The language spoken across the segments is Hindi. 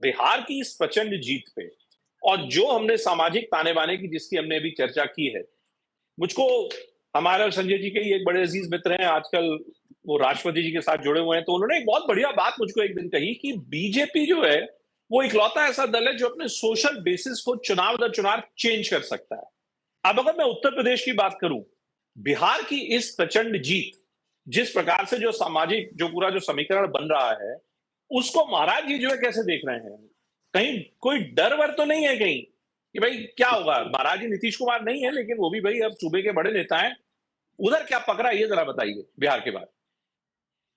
बिहार की इस प्रचंड जीत पे और जो हमने सामाजिक ताने बाने की जिसकी हमने अभी चर्चा की है, मुझको हमारे और संजय जी के ही एक बड़े अजीज मित्र हैं आजकल, वो राष्ट्रपति जी के साथ जुड़े हुए हैं, तो उन्होंने एक बहुत बढ़िया बात मुझको एक दिन कही कि बीजेपी जो है वो इकलौता ऐसा दल है जो अपने सोशल बेसिस को चुनाव दर चुनाव चेंज कर सकता है। अब अगर मैं उत्तर प्रदेश की बात करूं, बिहार की इस प्रचंड जीत, जिस प्रकार से जो सामाजिक जो पूरा जो समीकरण बन रहा है, उसको महाराज जी जो है कैसे देख रहे हैं? कहीं कोई डर वर तो नहीं है कहीं कि भाई क्या होगा? महाराज जी नीतीश कुमार नहीं है, लेकिन वो भी भाई अब सूबे के बड़े नेता हैं। उधर क्या पकड़ा, ये जरा बताइए बिहार के बाद।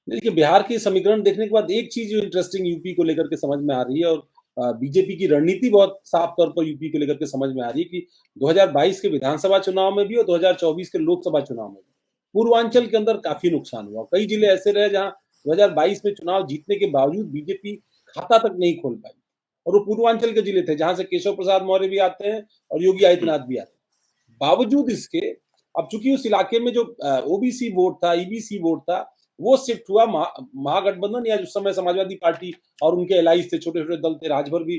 देखिए, बिहार की समीकरण देखने के बाद एक चीज जो इंटरेस्टिंग यूपी को लेकर के समझ में आ रही है, और बीजेपी की रणनीति बहुत साफ तौर पर यूपी को लेकर के समझ में आ रही है कि 2022 के विधानसभा चुनाव में भी और 2024 के लोकसभा चुनाव में भी पूर्वांचल के अंदर काफी नुकसान हुआ। कई जिले ऐसे रहे जहां 2022 में चुनाव जीतने के बावजूद बीजेपी खाता तक नहीं खोल पाई, और वो पूर्वांचल के जिले थे जहां से केशव प्रसाद मौर्य भी आते हैं और योगी आदित्यनाथ भी आते हैं। बावजूद इसके, अब चूंकि उस इलाके में जो ओबीसी वोट था, ईबीसी वोट था, वो शिफ्ट हुआ महागठबंधन या उस समय समाजवादी पार्टी और उनके एलाइज थे, छोटे छोटे दल थे, राजभर भी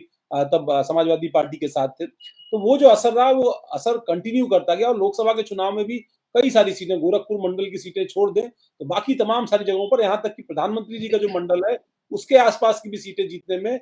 तब समाजवादी पार्टी के साथ थे। तो वो जो असर रहा वो असर कंटिन्यू करता गया, और लोकसभा के चुनाव में भी कई सारी सीटें, गोरखपुर मंडल की सीटें छोड़ दें तो बाकी तमाम सारी जगहों पर, यहाँ तक कि प्रधानमंत्री जी का जो मंडल है उसके आसपास की भी सीटें जीतने में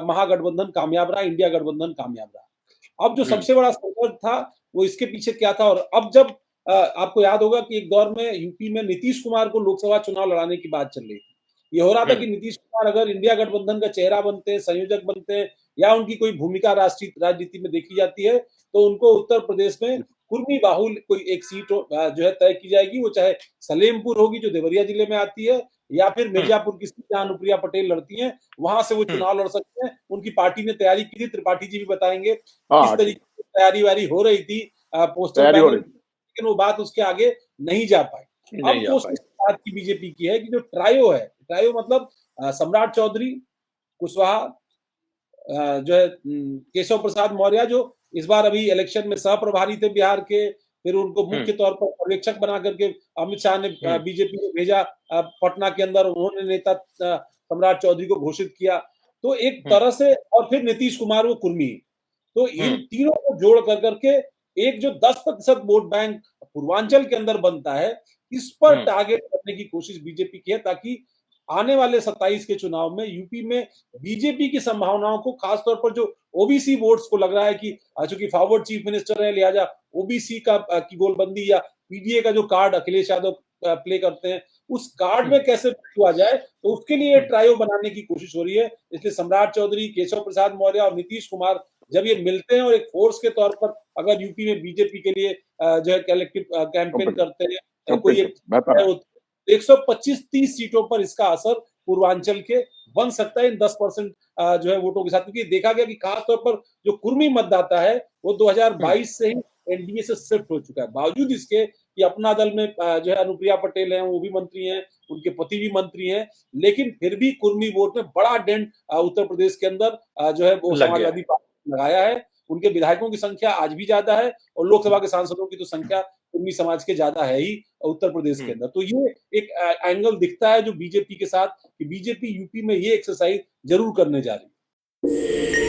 महागठबंधन कामयाब रहा, इंडिया गठबंधन कामयाब रहा। अब जो सबसे बड़ा संकट था वो इसके पीछे क्या था, और अब जब आपको याद होगा कि एक दौर में यूपी में नीतीश कुमार को लोकसभा चुनाव लड़ाने की बात चल रही थी। ये हो रहा था कि नीतीश कुमार अगर इंडिया गठबंधन का चेहरा बनते हैं, संयोजक बनते हैं, या उनकी कोई भूमिका राष्ट्रीय राजनीति में देखी जाती है, तो उनको उत्तर प्रदेश में कुर्मी बाहुल कोई एक सीट जो है तय की जाएगी। वो चाहे सलेमपुर होगी जो देवरिया जिले में आती है, या फिर मिर्जापुर की सीट जहां अनुप्रिया पटेल लड़ती हैं, वहां से वो चुनाव लड़ सकते हैं। उनकी पार्टी ने तैयारी की थी, त्रिपाठी जी भी बताएंगे किस तरीके की तैयारी वारी हो रही थी, पोस्टर बैनर, लेकिन वो बात उसके आगे नहीं जा पाई। अब कोशिश बात की बीजेपी की है कि जो ट्रायो है, ट्रायो मतलब सम्राट चौधरी, कुशवाहा, जो है केशव प्रसाद मौर्य, जो इस बार अभी इलेक्शन में सह प्रभारी थे बिहार के, फिर उनको मुख्य तौर पर पर्यवेक्षक बना करके अमित शाह ने बीजेपी को भेजा पटना के अंदर, उन्होंने नेता सम्राट चौधरी को घोषित किया। तो एक तरह से, और फिर नीतीश कुमार वो कुर्मी, तो इन तीनों को जोड़ कर करके एक जो 10% वोट बैंक पूर्वांचल के अंदर बनता है, इस पर टारगेट करने की कोशिश बीजेपी की है, ताकि आने वाले 27 के चुनाव में यूपी में बीजेपी की संभावनाओं को, खासतौर पर जो ओबीसी वोट्स को लग रहा है कि चूंकि फॉरवर्ड चीफ मिनिस्टर है, लिहाजा ओबीसी का की गोलबंदी या पीडीए का जो कार्ड अखिलेश यादव प्ले करते हैं, उस कार्ड में कैसे हुआ जाए, तो उसके लिए ट्रायो बनाने की कोशिश हो रही है। इसलिए सम्राट चौधरी, केशव प्रसाद मौर्य और नीतीश कुमार जब ये मिलते हैं और एक फोर्स के तौर पर अगर यूपी में बीजेपी के लिए जो है कलेक्टिव कैंपेन करते हैं, कोई 125-30 सीटों पर इसका असर पूर्वांचल के बन सकता है इन 10% जो है वोटों के साथ, क्योंकि देखा गया कि खासतौर पर जो कुर्मी मतदाता है वो 2022 से ही एनडीए से शिफ्ट हो चुका है। बावजूद इसके कि अपना दल में जो है अनुप्रिया पटेल हैं, वो भी मंत्री हैं, उनके पति भी मंत्री हैं, लेकिन फिर भी कुर्मी वोट में बड़ा डेंट उत्तर प्रदेश के अंदर जो है वो समाजवादी पार्टी लगाया है। उनके विधायकों की संख्या आज भी ज्यादा है, और लोकसभा के सांसदों की तो संख्या कुर्मी समाज के ज्यादा है ही उत्तर प्रदेश के अंदर। तो ये एक एंगल दिखता है जो बीजेपी के साथ, कि बीजेपी यूपी में ये एक्सरसाइज जरूर करने जा रही है।